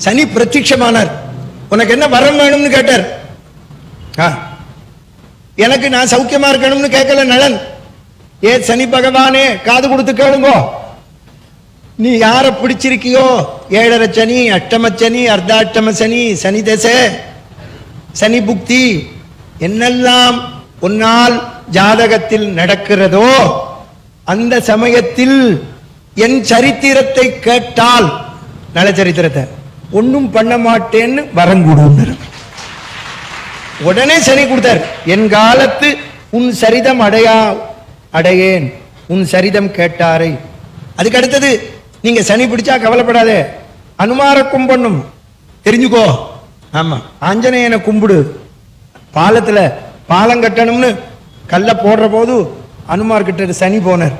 சனி பிரத்யட்சமானார். உனக்கு என்ன வரம் வேணும்னு கேட்டார். எனக்கு நான் சௌக்கியமா இருக்கணும்னு கேட்கல நலன். ஏ சனி பகவானே, காது கொடுத்து கேளுங்கோ. நீ யார பிடிச்சிருக்கியோ, 7.5 சனி, அஷ்டம சனி, அர்த்தாஷ்டம சனி, சனி தசை, சனி புக்தி, என்னெல்லாம் உன்னால் ஜாதகத்தில் நடக்கிறதோ அந்த சமயத்தில் என் சரித்திரத்தை கேட்டால், நல சரித்திரத்தை, ஒன்னும் பண்ண மாட்டேன்னு வரங்குடு. உடனே சனி கொடுத்தார். என் காலத்து உன் சரிதம் அடையேன், உன் சரிதம் கேட்டாரை. அதுக்கு அடுத்தது, நீங்க சனி பிடிச்சா கவலைப்படாதே, அனுமார கும்பிடணும், தெரிஞ்சுக்கோ. ஆமா, ஆஞ்சநேயனை கும்பிடு. பாலத்துல பாலம் கட்டணும்னு கல்ல போடுற போது அனுமார் கிட்ட சனி போனார்.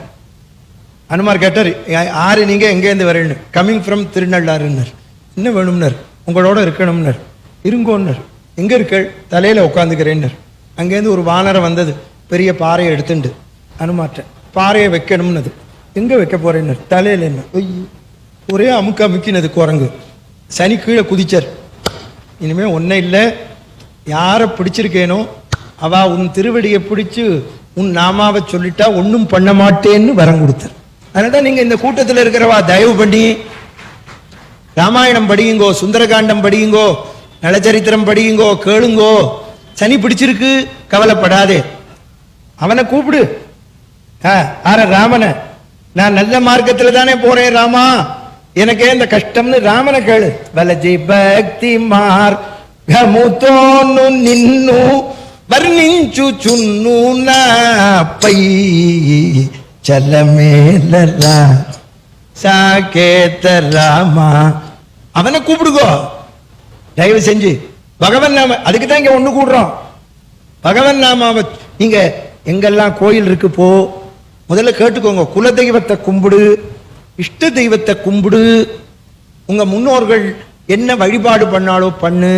அனுமார் கேட்டார், ஆறு நீங்க எங்கேருந்து வரேன்னு. கம்மிங் ஃப்ரம் திருநள்ளாறுன்னர். என்ன வேணும்னர்? உங்களோட இருக்கணும்னர். இருங்கோன்னர். எங்க இருக்க? தலையில உட்காந்துக்கிறேன்னர். அங்கேருந்து ஒரு வானரம் வந்தது, பெரிய பாறையை எடுத்துண்டு அனுமாற்ற. பாறையை வைக்கணும்னது. எங்க வைக்க போறேன்னு? தலையில. என்ன ஒரே அமுக்க அமுக்கினது குரங்கு. சனி கீழே குதிச்சார். இனிமே ஒன்னும் இல்லை, யாரை பிடிச்சிருக்கேனோ அவ உன் திருவடியை பிடிச்சு உன் நாமாவை சொல்லிட்டா ஒன்னும் பண்ண மாட்டேன்னு வரம் கொடுத்தார். அதனால நீங்க இந்த கூட்டத்தில் இருக்கிறவா தயவு பண்ணி ராமாயணம் படியுங்கோ, சுந்தரகாண்டம் படியுங்கோ, நலச்சரித்திரம் படியுங்கோ, கேளுங்கோ. சனி பிடிச்சிருக்கு, கவலைப்படாதே. அவனை கூப்பிடு. ராமனை, நான் நல்ல மார்க்கத்துல தானே போறேன் ராமா, எனக்கே இந்த கஷ்டம்னு ராமனை கேளு. வலஜி பக்தி మార్గముతోను నిన్ను వర్ణించుచున్నునాపై చలమేలరా சாகேத ராமா. அவனை கூப்பிடுங்கோ தயவு செஞ்சு. பகவன் நாம, அதுக்கு தான் இங்க ஒண்ணு கூடுறோம். பகவன் நாமாவை நீங்க எங்கெல்லாம் கோயில் இருக்கு போ, முதல்ல கேட்டுக்கோங்க. குல தெய்வத்தை கும்பிடு, இஷ்ட தெய்வத்தை கும்பிடு. உங்க முன்னோர்கள் என்ன வழிபாடு பண்ணாலோ பண்ணு.